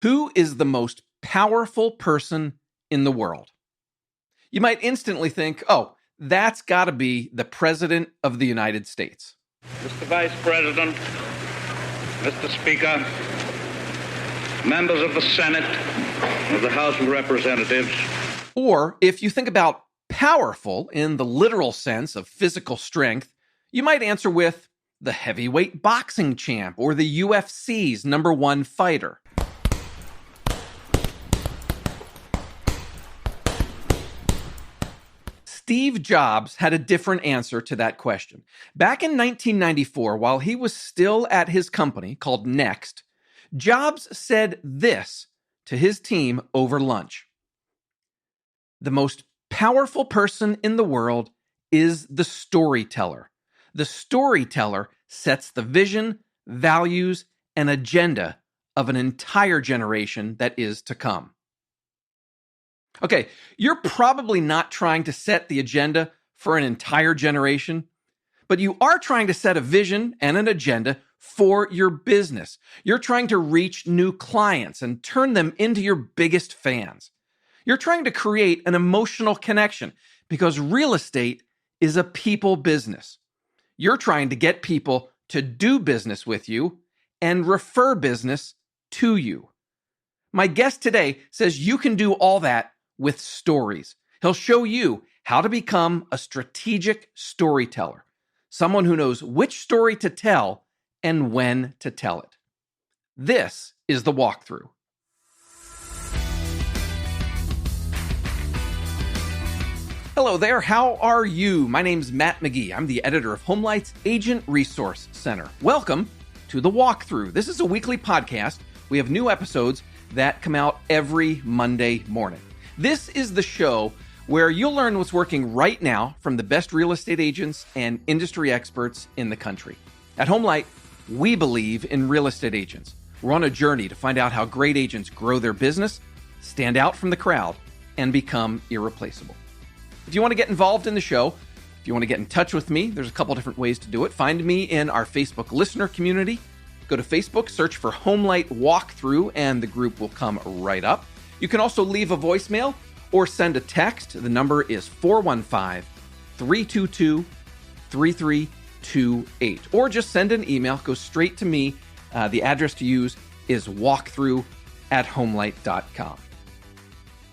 Who is the most powerful person in the world? You might instantly think, oh, that's got to be the President of the United States. Mr. Vice President, Mr. Speaker, members of the Senate, of the House of Representatives. Or if you think about powerful in the literal sense of physical strength, you might answer with the heavyweight boxing champ or the UFC's #1 fighter. Steve Jobs had a different answer to that question. Back in 1994, while he was still at his company called Next, Jobs said this to his team over lunch. The most powerful person in the world is the storyteller. The storyteller sets the vision, values, and agenda of an entire generation that is to come. Okay, you're probably not trying to set the agenda for an entire generation, but you are trying to set a vision and an agenda for your business. You're trying to reach new clients and turn them into your biggest fans. You're trying to create an emotional connection because real estate is a people business. You're trying to get people to do business with you and refer business to you. My guest today says you can do all that with stories. He'll show you how to become a strategic storyteller, someone who knows which story to tell and when to tell it. This is The Walkthrough. Hello there, how are you? My name's Matt McGee. I'm the editor of HomeLight's Agent Resource Center. Welcome to The Walkthrough. This is a weekly podcast. We have new episodes that come out every Monday morning. This is the show where you'll learn what's working right now from the best real estate agents and industry experts in the country. At HomeLight, we believe in real estate agents. We're on a journey to find out how great agents grow their business, stand out from the crowd, and become irreplaceable. If you want to get involved in the show, if you want to get in touch with me, there's a couple different ways to do it. Find me in our Facebook listener community. Go to Facebook, search for HomeLight Walkthrough, and the group will come right up. You can also leave a voicemail or send a text. The number is 415-322-3328. Or just send an email. Go straight to me. The address to use is walkthrough@homelight.com.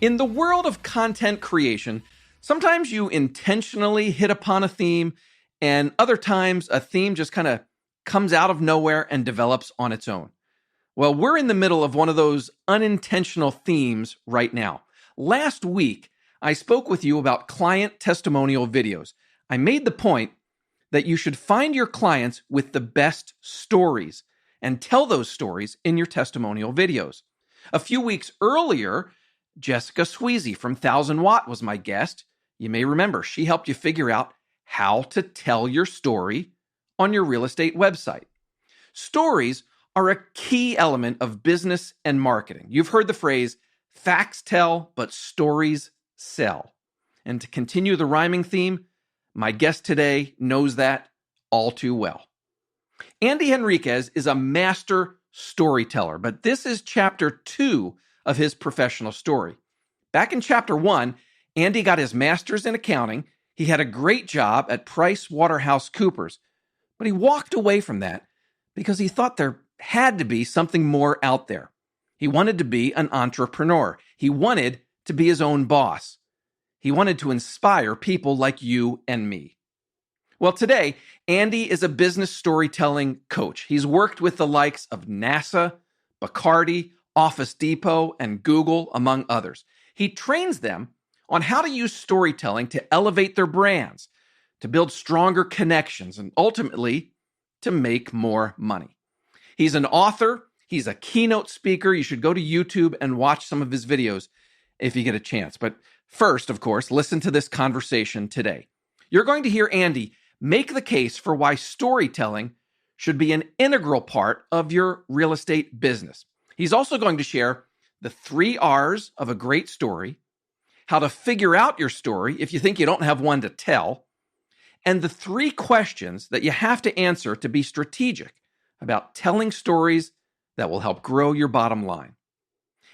In the world of content creation, sometimes you intentionally hit upon a theme, and other times a theme just kind of comes out of nowhere and develops on its own. Well, we're in the middle of one of those unintentional themes right now. Last week, I spoke with you about client testimonial videos. I made the point that you should find your clients with the best stories and tell those stories in your testimonial videos. A few weeks earlier, Jessica Sweezy from 1000 Watt was my guest. You may remember she helped you figure out how to tell your story on your real estate website. Stories are a key element of business and marketing. You've heard the phrase, facts tell, but stories sell. And to continue the rhyming theme, my guest today knows that all too well. Andy Henriquez is a master storyteller, but this is chapter 2 of his professional story. Back in chapter 1, Andy got his master's in accounting. He had a great job at PricewaterhouseCoopers, but he walked away from that because he thought there had to be something more out there. He wanted to be an entrepreneur. He wanted to be his own boss. He wanted to inspire people like you and me. Well, today, Andy is a business storytelling coach. He's worked with the likes of NASA, Bacardi, Office Depot, and Google, among others. He trains them on how to use storytelling to elevate their brands, to build stronger connections, and ultimately, to make more money. He's an author. He's a keynote speaker. You should go to YouTube and watch some of his videos if you get a chance. But first, of course, listen to this conversation today. You're going to hear Andy make the case for why storytelling should be an integral part of your real estate business. He's also going to share the 3 R's of a great story, how to figure out your story if you think you don't have one to tell, and the 3 questions that you have to answer to be strategic about telling stories that will help grow your bottom line.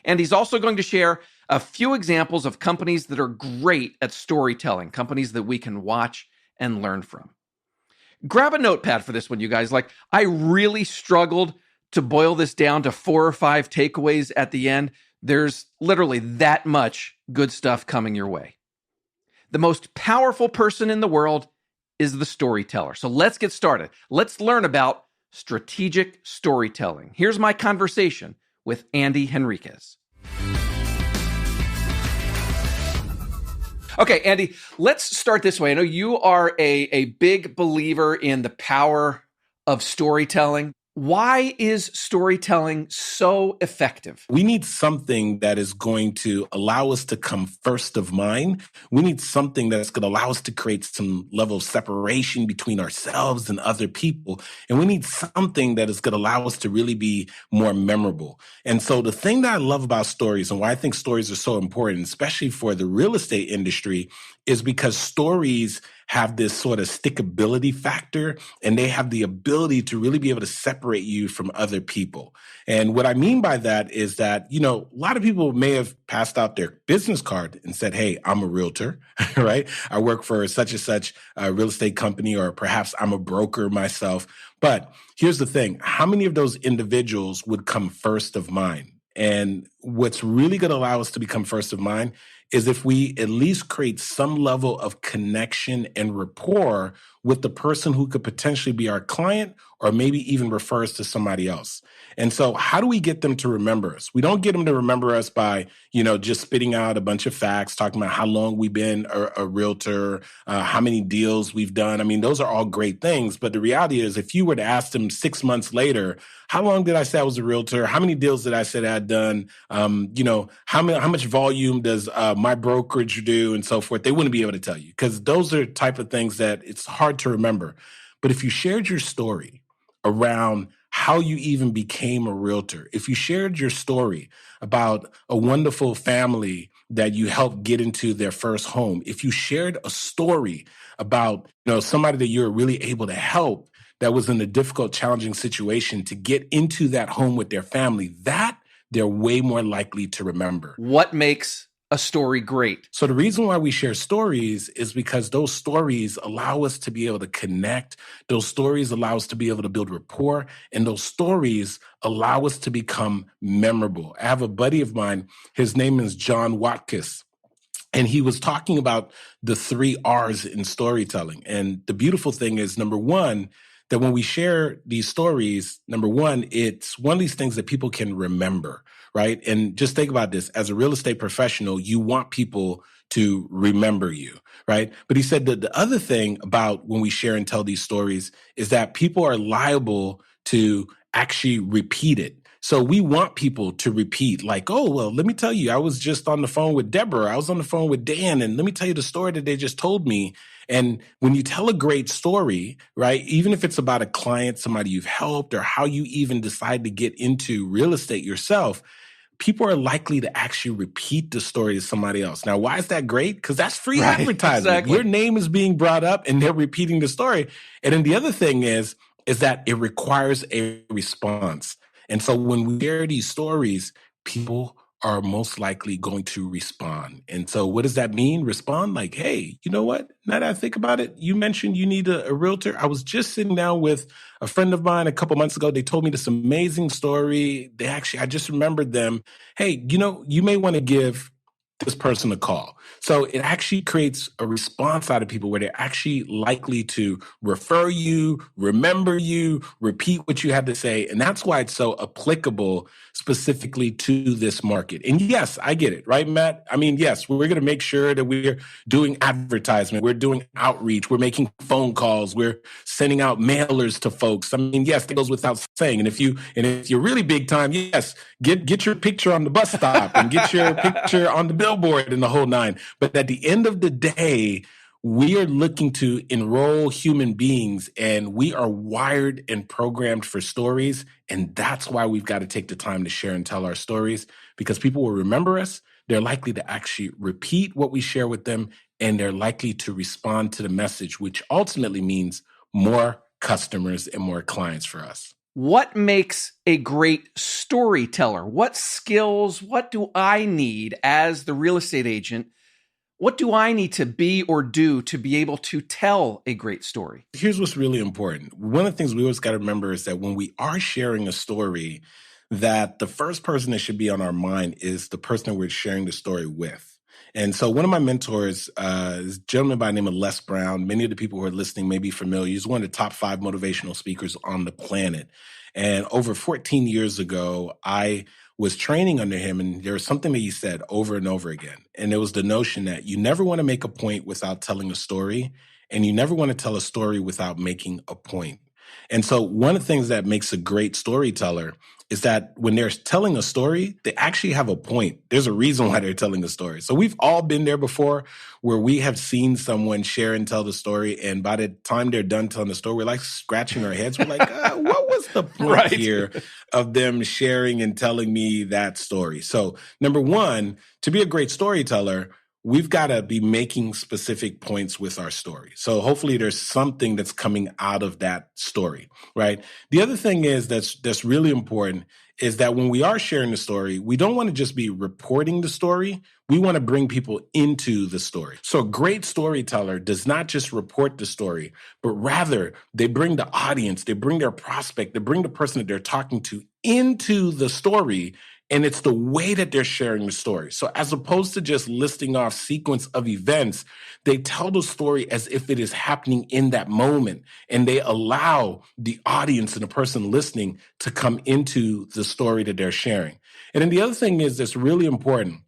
And he's also going to share a few examples of companies that are great at storytelling, companies that we can watch and learn from. Grab a notepad for this one, you guys. Like, I really struggled to boil this down to 4 or 5 takeaways at the end. There's literally that much good stuff coming your way. The most powerful person in the world is the storyteller. So let's get started. Let's learn about strategic storytelling. Here's my conversation with Andy Henriquez. Okay, Andy, let's start this way. I know you are a big believer in the power of storytelling. Why is storytelling so effective? We need something that is going to allow us to come first of mind. We need something that's going to allow us to create some level of separation between ourselves and other people. And we need something that is going to allow us to really be more memorable. And so the thing that I love about stories and why I think stories are so important, especially for the real estate industry, is because stories have this sort of stickability factor, and they have the ability to really be able to separate you from other people. And what I mean by that is that, a lot of people may have passed out their business card and said, hey, I'm a realtor, right? I work for such and such real estate company, or perhaps I'm a broker myself. But here's the thing. How many of those individuals would come first of mind? And what's really going to allow us to become first of mind is if we at least create some level of connection and rapport with the person who could potentially be our client or maybe even refer us to somebody else. And so how do we get them to remember us? We don't get them to remember us by, just spitting out a bunch of facts, talking about how long we've been a realtor, how many deals we've done. I mean, those are all great things. But the reality is, if you were to ask them 6 months later, how long did I say I was a realtor? How many deals did I say that I'd done? How much volume does my brokerage do, and so forth? They wouldn't be able to tell you, because those are the type of things that it's hard to remember. But if you shared your story around how you even became a realtor, if you shared your story about a wonderful family that you helped get into their first home, if you shared a story about somebody that you're really able to help that was in a difficult, challenging situation to get into that home with their family, that they're way more likely to remember. What makes a story great? So the reason why we share stories is because those stories allow us to be able to connect. Those stories allow us to be able to build rapport. And those stories allow us to become memorable. I have a buddy of mine, his name is John Watkins. And he was talking about the 3 R's in storytelling. And the beautiful thing is, number one, that when we share these stories, number one, it's one of these things that people can remember, right? And just think about this. As a real estate professional, you want people to remember you, right? But he said that the other thing about when we share and tell these stories is that people are liable to actually repeat it. So we want people to repeat, like, oh, well, let me tell you, I was just on the phone with Deborah. I was on the phone with Dan, and let me tell you the story that they just told me. And when you tell a great story, right, even if it's about a client, somebody you've helped, or how you even decide to get into real estate yourself, people are likely to actually repeat the story to somebody else. Now, why is that great? Because that's free advertising. Exactly. Your name is being brought up and they're repeating the story. And then the other thing is that it requires a response. And so when we share these stories, people are most likely going to respond. And so what does that mean? Respond like, hey, you know what? Now that I think about it, you mentioned you need a realtor. I was just sitting down with a friend of mine a couple months ago. They told me this amazing story. I just remembered them. Hey, you may want to give this person a call. So it actually creates a response out of people where they're actually likely to refer you, remember you, repeat what you had to say. And that's why it's so applicable specifically to this market. And yes, I get it, right, Matt? I mean, yes, we're going to make sure that we're doing advertisement, we're doing outreach, we're making phone calls, we're sending out mailers to folks. I mean, yes, that goes without saying. And if you're really big time, yes, get your picture on the bus stop and get your picture on the billboard and the whole nine. But at the end of the day, we are looking to enroll human beings, and we are wired and programmed for stories. And that's why we've got to take the time to share and tell our stories, because people will remember us. They're likely to actually repeat what we share with them, and they're likely to respond to the message, which ultimately means more customers and more clients for us. what makes a great storyteller? What skills, what do I need as the real estate agent? What do I need to be or do to be able to tell a great story? Here's what's really important. One of the things we always got to remember is that when we are sharing a story, that the first person that should be on our mind is the person that we're sharing the story with. And so one of my mentors is a gentleman by the name of Les Brown. Many of the people who are listening may be familiar. He's one of the top 5 motivational speakers on the planet. And over 14 years ago, I was training under him, and there was something that he said over and over again. And it was the notion that you never want to make a point without telling a story, and you never want to tell a story without making a point. And so one of the things that makes a great storyteller is that when they're telling a story, they actually have a point. There's a reason why they're telling a story. So we've all been there before where we have seen someone share and tell the story, and by the time they're done telling the story, we're like scratching our heads. We're like, what was the point here of them sharing and telling me that story? So number one, to be a great storyteller, we've got to be making specific points with our story. So hopefully there's something that's coming out of that story, right? The other thing is that's really important is that when we are sharing the story, we don't want to just be reporting the story. We want to bring people into the story. So a great storyteller does not just report the story, but rather they bring the audience, they bring their prospect, they bring the person that they're talking to into the story. And it's the way that they're sharing the story. So as opposed to just listing off sequence of events, they tell the story as if it is happening in that moment. And they allow the audience and the person listening to come into the story that they're sharing. And then the other thing is that's really important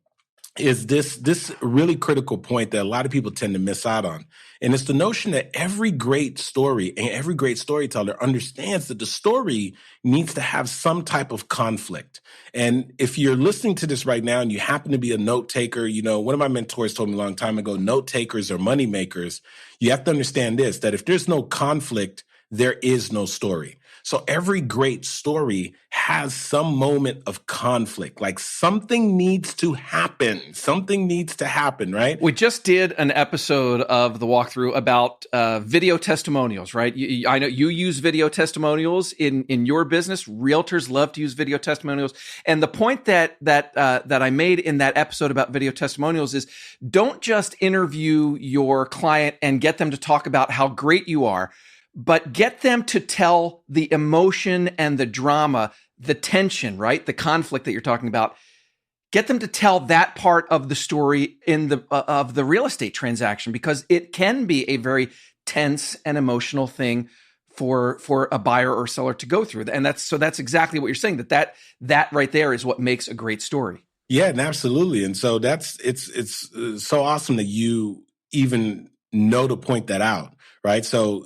is this really critical point that a lot of people tend to miss out on. And it's the notion that every great story and every great storyteller understands that the story needs to have some type of conflict. And if you're listening to this right now and you happen to be a note taker, one of my mentors told me a long time ago, note takers are money makers. You have to understand this, that if there's no conflict, there is no story. So every great story has some moment of conflict, like something needs to happen. Something needs to happen, right? We just did an episode of the walkthrough about video testimonials, right? I know you use video testimonials in your business. Realtors love to use video testimonials. And the point that I made in that episode about video testimonials is don't just interview your client and get them to talk about how great you are, but get them to tell the emotion and the drama, the tension, right? The conflict that you're talking about. Get them to tell that part of the story of the real estate transaction, because it can be a very tense and emotional thing for a buyer or seller to go through. And that's exactly what you're saying, that right there is what makes a great story. Yeah, and absolutely. And so it's so awesome that you even know to point that out, right? So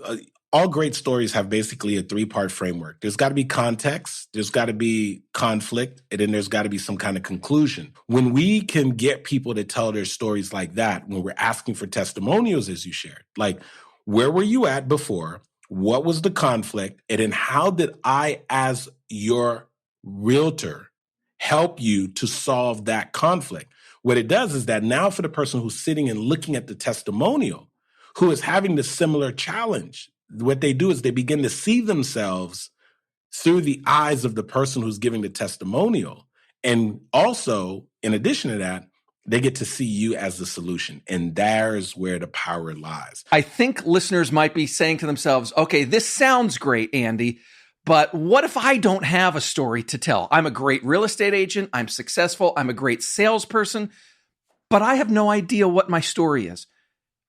all great stories have basically a 3-part framework. There's got to be context, there's got to be conflict, and then there's got to be some kind of conclusion. When we can get people to tell their stories like that, when we're asking for testimonials, as you shared, like, where were you at before? What was the conflict? And then how did I, as your realtor, help you to solve that conflict? What it does is that now for the person who's sitting and looking at the testimonial, who is having the similar challenge, what they do is they begin to see themselves through the eyes of the person who's giving the testimonial. And also, in addition to that, they get to see you as the solution. And there's where the power lies. I think listeners might be saying to themselves, okay, this sounds great, Andy, but what if I don't have a story to tell? I'm a great real estate agent. I'm successful. I'm a great salesperson, but I have no idea what my story is.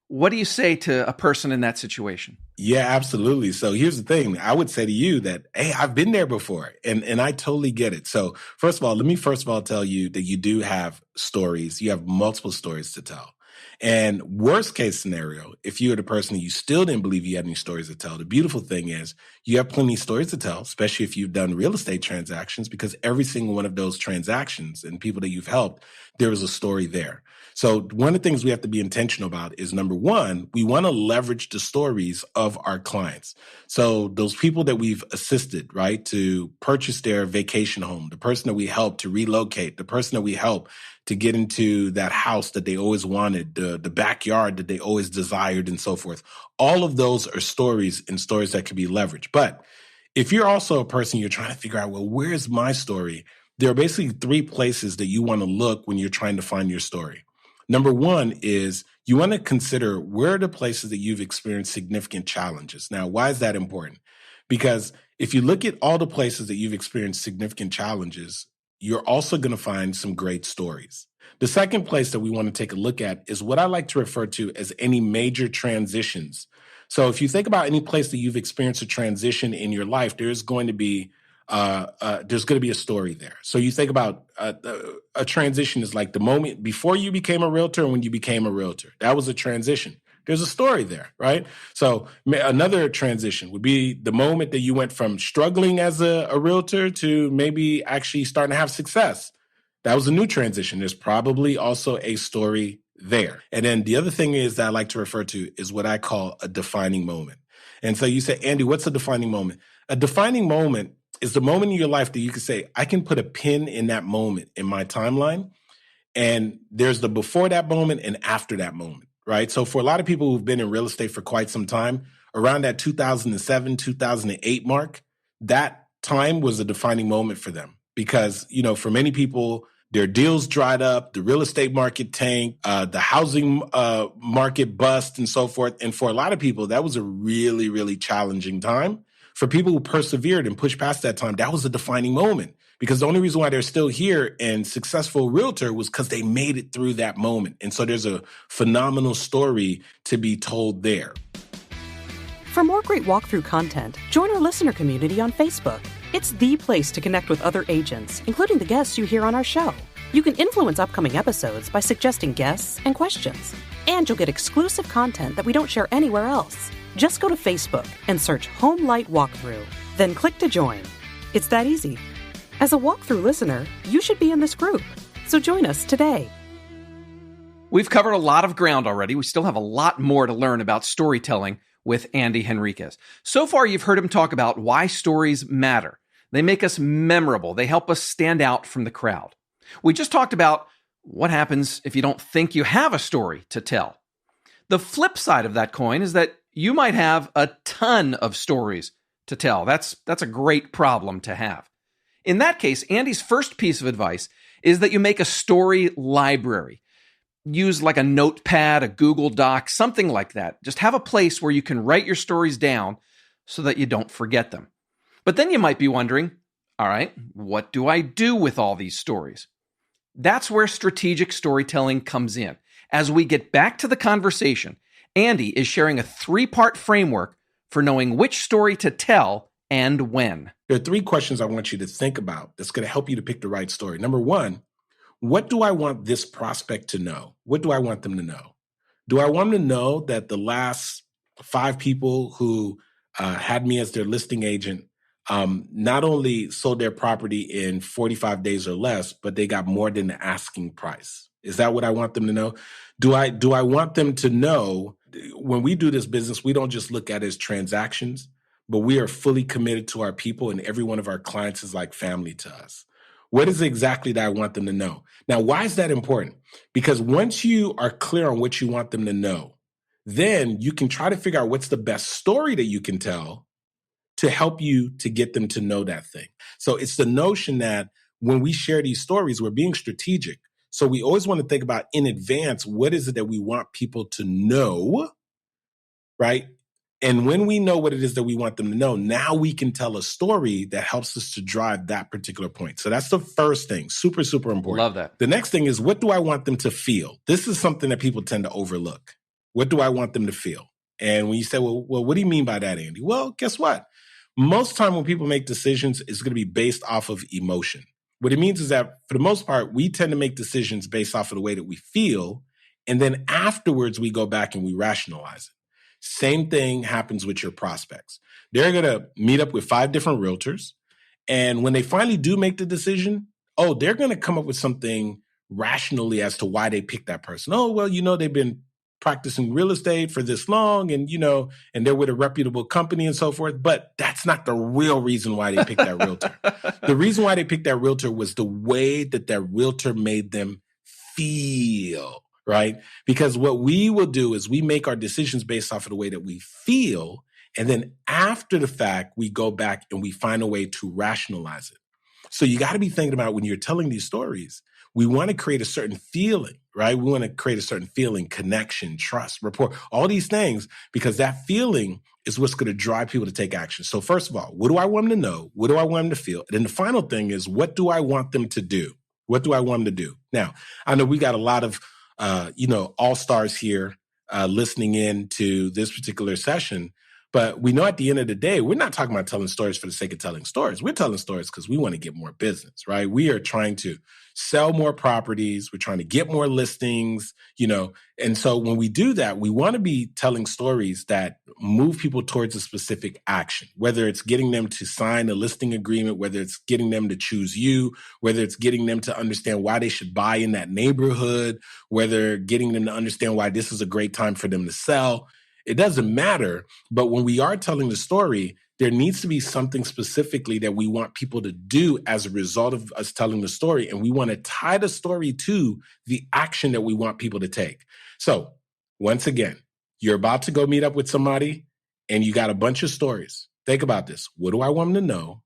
What do you say to a person in that situation? Yeah, absolutely. So here's the thing. I would say to you that, hey, I've been there before and I totally get it. So first of all, let me tell you that you do have stories. You have multiple stories to tell. And worst case scenario, if you're the person that you still didn't believe you had any stories to tell, the beautiful thing is you have plenty of stories to tell, especially if you've done real estate transactions, because every single one of those transactions and people that you've helped, there is a story there. So one of the things we have to be intentional about is, number one, we want to leverage the stories of our clients. So those people that we've assisted, right, to purchase their vacation home, the person that we helped to relocate, the person that we helped to get into that house that they always wanted, the backyard that they always desired, and so forth. All of those are stories and stories that can be leveraged. But If you're also a person, you're trying to figure out, well, where's my story? There are basically 3 places that you want to look when you're trying to find your story. Number 1 is you want to consider where are the places that you've experienced significant challenges. Now, why is that important? Because if you look at all the places that you've experienced significant challenges, you're also going to find some great stories. The second place that we want to take a look at is what I like to refer to as any major transitions. So if you think about any place that you've experienced a transition in your life, there's going to be a story there. So you think about a transition is like the moment before you became a realtor and when you became a realtor. That was a transition. There's a story there, right? So another transition would be the moment that you went from struggling as a realtor to maybe actually starting to have success. That was a new transition. There's probably also a story there. And then the other thing is that I like to refer to is what I call a defining moment. And so you say, Andy, what's a defining moment? A defining moment is the moment in your life that you can say, I can put a pin in that moment in my timeline. And there's the before that moment and after that moment, right? So for a lot of people who've been in real estate for quite some time, around that 2007, 2008 mark, that time was a defining moment for them. Because, for many people, their deals dried up, the real estate market tanked, the housing market bust and so forth. And for a lot of people, that was a really, really challenging time. For people who persevered and pushed past that time, that was a defining moment. Because the only reason why they're still here and successful realtor was because they made it through that moment. And so there's a phenomenal story to be told there. For more great walkthrough content, join our listener community on Facebook. It's the place to connect with other agents, including the guests you hear on our show. You can influence upcoming episodes by suggesting guests and questions. And you'll get exclusive content that we don't share anywhere else. Just go to Facebook and search Home Light Walkthrough, then click to join. It's that easy. As a walkthrough listener, you should be in this group. So join us today. We've covered a lot of ground already. We still have a lot more to learn about storytelling with Andy Henriquez. So far, you've heard him talk about why stories matter. They make us memorable. They help us stand out from the crowd. We just talked about what happens if you don't think you have a story to tell. The flip side of that coin is that you might have a ton of stories to tell. That's a great problem to have. In that case, Andy's first piece of advice is that you make a story library. Use like a notepad, a Google Doc, something like that. Just have a place where you can write your stories down so that you don't forget them. But then you might be wondering, all right, what do I do with all these stories? That's where strategic storytelling comes in. As we get back to the conversation, Andy is sharing a 3-part framework for knowing which story to tell and when. There are 3 questions I want you to think about that's going to help you to pick the right story. Number 1, what do I want this prospect to know? What do I want them to know? Do I want them to know that the last 5 people who had me as their listing agent not only sold their property in 45 days or less, but they got more than the asking price? Is that what I want them to know? Do I want them to know when we do this business, we don't just look at it as transactions, but we are fully committed to our people and every one of our clients is like family to us. What is it exactly that I want them to know? Now, why is that important? Because once you are clear on what you want them to know, then you can try to figure out what's the best story that you can tell to help you to get them to know that thing. So it's the notion that when we share these stories, we're being strategic. So we always want to think about in advance, what is it that we want people to know, right? And when we know what it is that we want them to know, now we can tell a story that helps us to drive that particular point. So that's the first thing. Super, super important. Love that. The next thing is, what do I want them to feel? This is something that people tend to overlook. What do I want them to feel? And when you say, well, what do you mean by that, Andy? Well, guess what? Most time when people make decisions, it's going to be based off of emotion. What it means is that for the most part, we tend to make decisions based off of the way that we feel. And then afterwards, we go back and we rationalize it. Same thing happens with your prospects. They're going to meet up with 5 different realtors. And when they finally do make the decision, they're going to come up with something rationally as to why they picked that person. They've been practicing real estate for this long and, and they're with a reputable company and so forth. But that's not the real reason why they picked that realtor. The reason why they picked that realtor was the way that that realtor made them feel, right? Because what we will do is we make our decisions based off of the way that we feel. And then after the fact, we go back and we find a way to rationalize it. So you got to be thinking about when you're telling these stories, we want to create a certain feeling, right? We want to create a certain feeling, connection, trust, rapport, all these things, because that feeling is what's going to drive people to take action. So first of all, what do I want them to know? What do I want them to feel? And then the final thing is, what do I want them to do? What do I want them to do? Now, I know we got a lot of, all-stars here listening in to this particular session. But we know at the end of the day, we're not talking about telling stories for the sake of telling stories. We're telling stories because we want to get more business, right? We are trying to sell more properties. We're trying to get more listings, And so when we do that, we want to be telling stories that move people towards a specific action, whether it's getting them to sign a listing agreement, whether it's getting them to choose you, whether it's getting them to understand why they should buy in that neighborhood, whether getting them to understand why this is a great time for them to sell. It doesn't matter. But when we are telling the story, there needs to be something specifically that we want people to do as a result of us telling the story. And we want to tie the story to the action that we want people to take. So once again, you're about to go meet up with somebody and you got a bunch of stories. Think about this. What do I want them to know?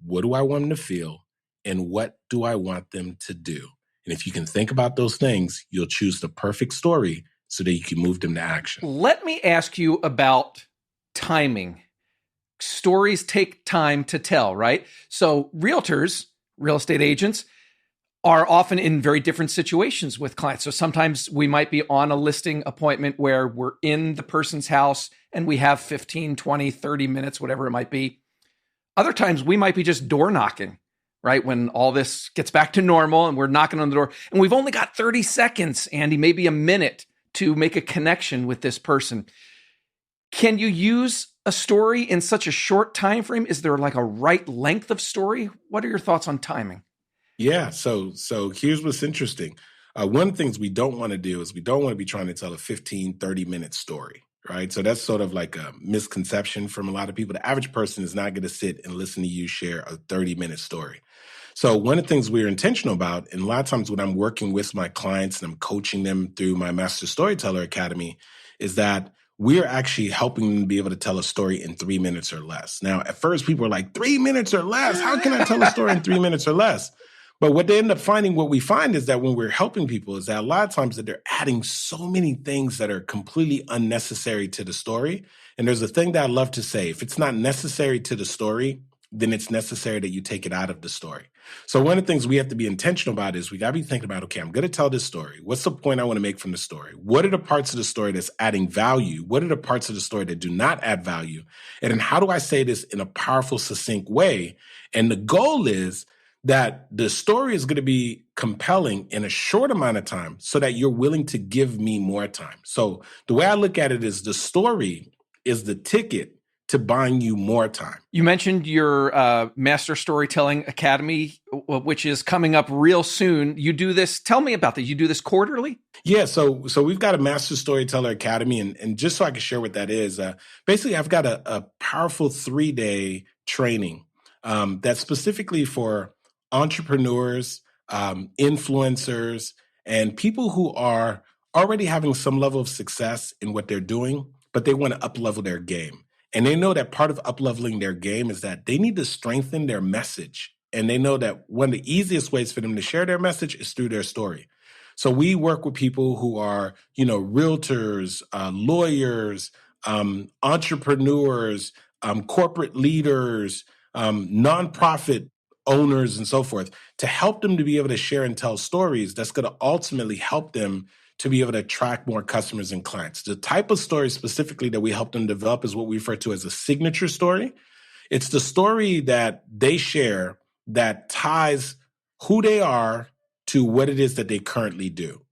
What do I want them to feel? And what do I want them to do? And if you can think about those things, you'll choose the perfect story so that you can move them to action. Let me ask you about timing. Stories take time to tell, right? So realtors, real estate agents, are often in very different situations with clients. So sometimes we might be on a listing appointment where we're in the person's house and we have 15, 20, 30 minutes, whatever it might be. Other times we might be just door knocking, right? When all this gets back to normal and we're knocking on the door and we've only got 30 seconds, Andy, maybe a minute to make a connection with this person. Can you use a story in such a short time frame? Is there like a right length of story? What are your thoughts on timing? Yeah, so here's what's interesting. One of the things we don't want to do is we don't want to be trying to tell a 15, 30-minute story, right? So that's sort of like a misconception from a lot of people. The average person is not going to sit and listen to you share a 30-minute story. So one of the things we're intentional about, and a lot of times when I'm working with my clients and I'm coaching them through my Master Storyteller Academy, is that we're actually helping them be able to tell a story in 3 minutes or less. Now, at first, people are like, 3 minutes or less? How can I tell a story in 3 minutes or less? But what they end up finding, what we find is that when we're helping people is that a lot of times that they're adding so many things that are completely unnecessary to the story. And there's a thing that I love to say, if it's not necessary to the story, then it's necessary that you take it out of the story. So one of the things we have to be intentional about is we got to be thinking about, okay, I'm going to tell this story. What's the point I want to make from the story? What are the parts of the story that's adding value? What are the parts of the story that do not add value? And then how do I say this in a powerful, succinct way? And the goal is that the story is going to be compelling in a short amount of time so that you're willing to give me more time. So the way I look at it is the story is the ticket to buying you more time. You mentioned your Master Storytelling Academy, which is coming up real soon. You do this. Tell me about that. You do this quarterly? Yeah. So we've got a Master Storyteller Academy. And just so I can share what that is, basically I've got a powerful 3-day training that's specifically for entrepreneurs, influencers, and people who are already having some level of success in what they're doing, but they want to up-level their game. And they know that part of up-leveling their game is that they need to strengthen their message. And they know that one of the easiest ways for them to share their message is through their story. So we work with people who are, realtors, lawyers, entrepreneurs, corporate leaders, nonprofit owners, and so forth, to help them to be able to share and tell stories that's going to ultimately help them to be able to attract more customers and clients. The type of story specifically that we help them develop is what we refer to as a signature story. It's the story that they share that ties who they are to what it is that they currently do.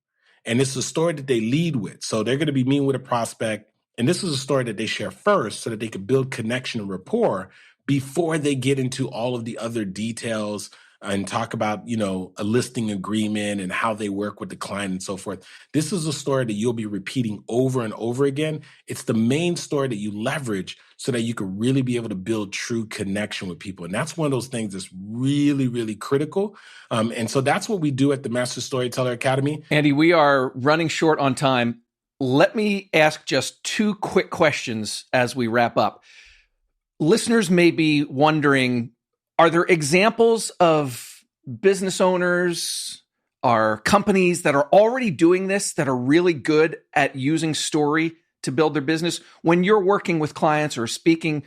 And it's the story that they lead with. So they're going to be meeting with a prospect, and this is a story that they share first so that they can build connection and rapport before they get into all of the other details and talk about, a listing agreement and how they work with the client and so forth. This is a story that you'll be repeating over and over again. It's the main story that you leverage so that you can really be able to build true connection with people. And that's one of those things that's really, really critical. And so that's what we do at the Master Storyteller Academy. Andy, we are running short on time. Let me ask just two quick questions as we wrap up. Listeners may be wondering, are there examples of business owners or companies that are already doing this, that are really good at using story to build their business? When you're working with clients or speaking,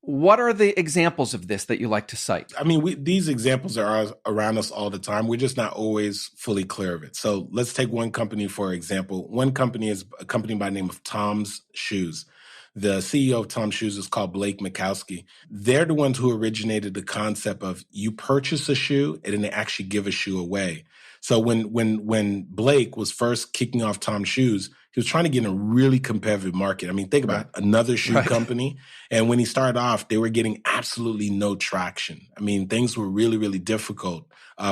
what are the examples of this that you like to cite? I mean, these examples are around us all the time. We're just not always fully clear of it. So let's take one company, for example. One company is a company by the name of Tom's Shoes. The CEO of Tom's Shoes is called Blake Mikowski. They're the ones who originated the concept of you purchase a shoe and then they actually give a shoe away. So when Blake was first kicking off Tom's Shoes, he was trying to get in a really competitive market. I mean, think about another shoe company. And when he started off, they were getting absolutely no traction. I mean, things were really, really difficult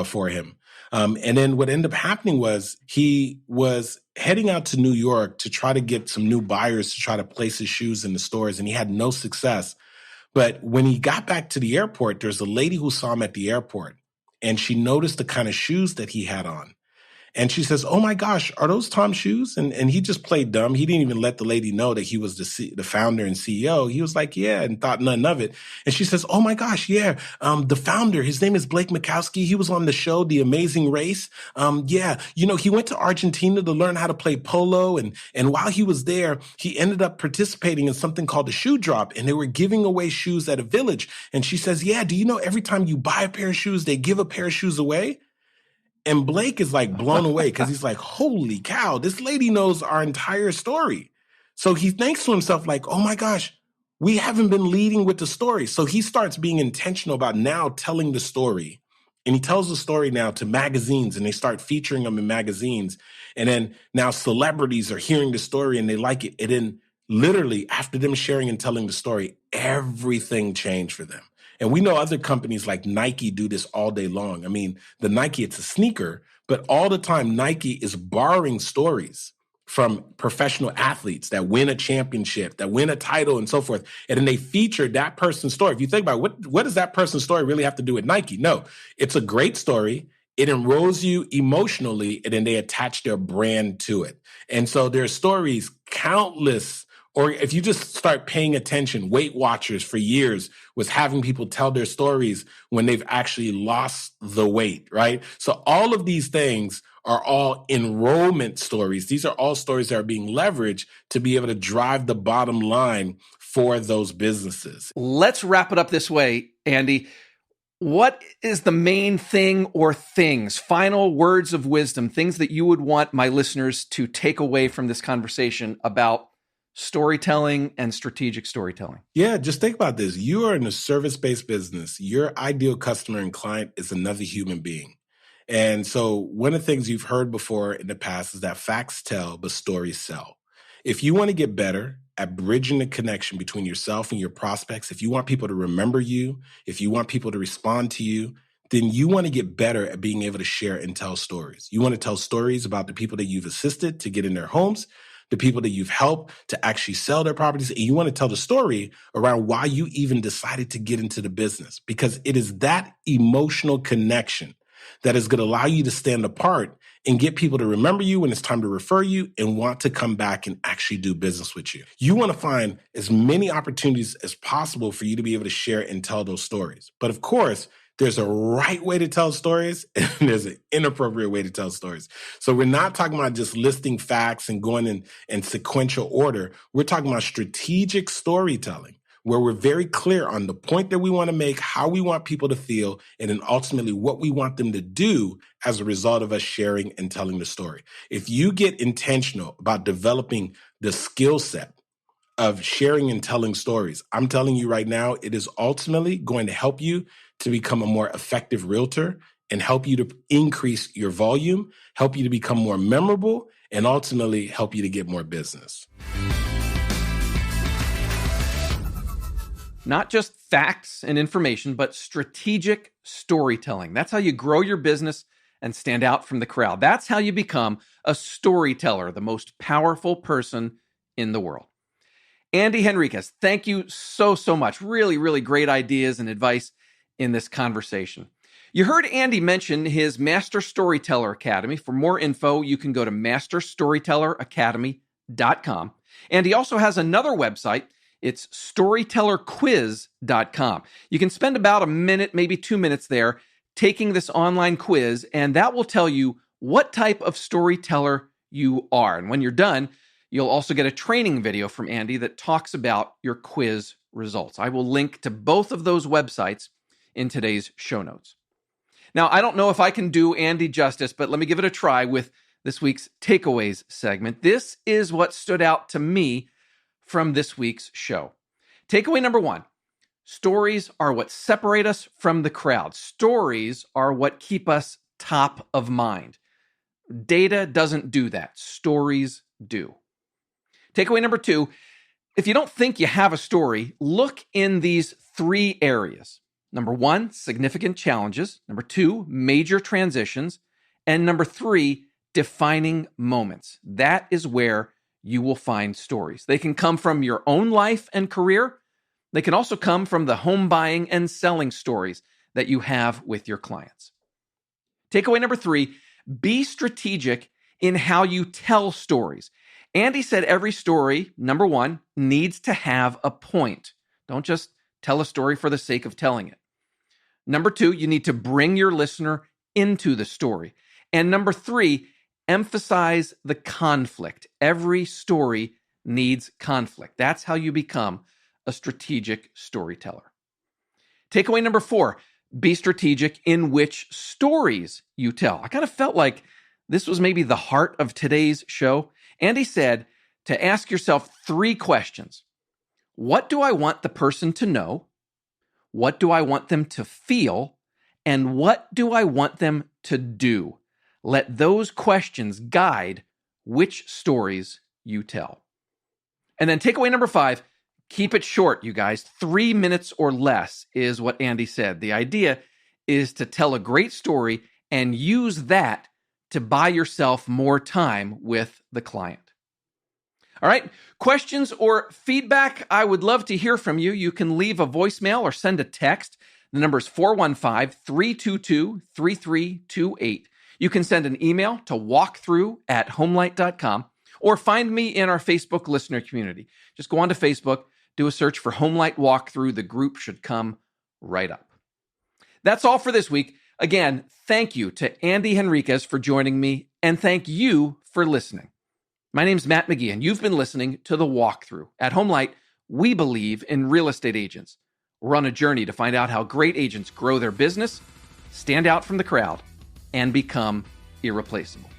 for him. And then what ended up happening was he was heading out to New York to try to get some new buyers to try to place his shoes in the stores, and he had no success. But when he got back to the airport, there's a lady who saw him at the airport, and she noticed the kind of shoes that he had on. And she says, "Oh my gosh, are those Tom's shoes?" And he just played dumb. He didn't even let the lady know that he was the founder and CEO. He was like, "Yeah," and thought none of it. And she says, "Oh my gosh, yeah, the founder, his name is Blake Mikowski. He was on the show, The Amazing Race. Yeah, you know, he went to Argentina to learn how to play polo. And while he was there, he ended up participating in something called a shoe drop. And they were giving away shoes at a village." And she says, "Yeah, do you know every time you buy a pair of shoes, they give a pair of shoes away?" And Blake is like blown away because he's like, holy cow, this lady knows our entire story. So he thinks to himself like, oh my gosh, we haven't been leading with the story. So he starts being intentional about now telling the story. And he tells the story now to magazines, and they start featuring them in magazines. And then now celebrities are hearing the story and they like it. And then literally after them sharing and telling the story, everything changed for them. And we know other companies like Nike do this all day long. I mean, the Nike, it's a sneaker, but all the time Nike is borrowing stories from professional athletes that win a championship, that win a title and so forth. And then they feature that person's story. If you think about it, what does that person's story really have to do with Nike? No, it's a great story. It enrolls you emotionally, and then they attach their brand to it. And so there are stories, countless. Or if you just start paying attention, Weight Watchers for years was having people tell their stories when they've actually lost the weight, right? So all of these things are all enrollment stories. These are all stories that are being leveraged to be able to drive the bottom line for those businesses. Let's wrap it up this way, Andy. What is the main thing or things, final words of wisdom, things that you would want my listeners to take away from this conversation about storytelling and strategic storytelling? Yeah, just think about this. You are in a service-based business. Your ideal customer and client is another human being. And so one of the things you've heard before in the past is that facts tell, but stories sell. If you want to get better at bridging the connection between yourself and your prospects, if you want people to remember you, if you want people to respond to you, then you want to get better at being able to share and tell stories. You want to tell stories about the people that you've assisted to get in their homes, the people that you've helped to actually sell their properties. And you want to tell the story around why you even decided to get into the business, because it is that emotional connection that is going to allow you to stand apart and get people to remember you when it's time to refer you and want to come back and actually do business with you. You want to find as many opportunities as possible for you to be able to share and tell those stories. But of course, there's a right way to tell stories and there's an inappropriate way to tell stories. So we're not talking about just listing facts and going in sequential order. We're talking about strategic storytelling, where we're very clear on the point that we want to make, how we want people to feel, and then ultimately what we want them to do as a result of us sharing and telling the story. If you get intentional about developing the skill set of sharing and telling stories, I'm telling you right now, it is ultimately going to help you to become a more effective realtor and help you to increase your volume, help you to become more memorable, and ultimately help you to get more business. Not just facts and information, but strategic storytelling. That's how you grow your business and stand out from the crowd. That's how you become a storyteller, the most powerful person in the world. Andy Henriquez, thank you so much. Really, really great ideas and advice in this conversation. You heard Andy mention his Master Storyteller Academy. For more info, you can go to masterstorytelleracademy.com. storytellerquiz.com. And he also has another website. It's storytellerquiz.com. You can spend about a minute, maybe 2 minutes there taking this online quiz, and that will tell you what type of storyteller you are. And when you're done, you'll also get a training video from Andy that talks about your quiz results. I will link to both of those websites in today's show notes. Now, I don't know if I can do Andy justice, but let me give it a try with this week's takeaways segment. This is what stood out to me from this week's show. Takeaway number 1, stories are what separate us from the crowd. Stories are what keep us top of mind. Data doesn't do that. Stories do. Takeaway number 2, if you don't think you have a story, look in these 3 areas. Number 1, significant challenges. Number 2, major transitions. And number 3, defining moments. That is where you will find stories. They can come from your own life and career. They can also come from the home buying and selling stories that you have with your clients. Takeaway number 3, be strategic in how you tell stories. Andy said every story, number 1, needs to have a point. Don't just tell a story for the sake of telling it. Number 2, you need to bring your listener into the story. And number 3, emphasize the conflict. Every story needs conflict. That's how you become a strategic storyteller. Takeaway number 4, be strategic in which stories you tell. I kind of felt like this was maybe the heart of today's show. Andy said to ask yourself 3 questions. What do I want the person to know? What do I want them to feel? And what do I want them to do? Let those questions guide which stories you tell. And then takeaway number 5, keep it short, you guys. 3 minutes or less is what Andy said. The idea is to tell a great story and use that to buy yourself more time with the client. All right, questions or feedback? I would love to hear from you. You can leave a voicemail or send a text. The number is 415-322-3328. You can send an email to walkthrough@homelight.com or find me in our Facebook listener community. Just go on to Facebook, do a search for Homelight Walkthrough. The group should come right up. That's all for this week. Again, thank you to Andy Henriquez for joining me, and thank you for listening. My name's Matt McGee, and you've been listening to The Walkthrough. At Homelight, we believe in real estate agents. We're on a journey to find out how great agents grow their business, stand out from the crowd, and become irreplaceable.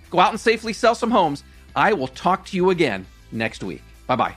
Go out and safely sell some homes. I will talk to you again next week. Bye-bye.